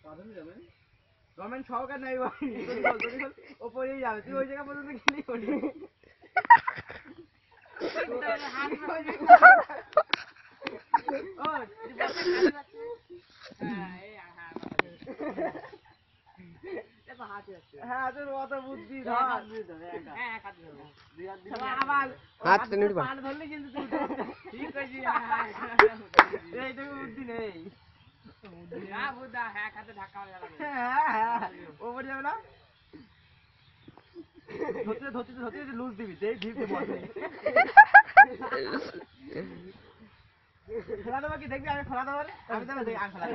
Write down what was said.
government সহকার নাই ভাই ওপরেই যাবে তুই ওই জায়গা পর্যন্ত গেলি ওঠে হ্যাঁ তোর অত বুদ্ধি হাত টেনে উঠবা পান ধরলে কিন্তু ঠিক আছে এইটুকু বুদ্ধি নেই ওপরে যাবে না ধরতে লুজ দিবি খেলা দেবো কি দেখবি আমি খেলা দেবো আমি দেবো আমি খেলা আমি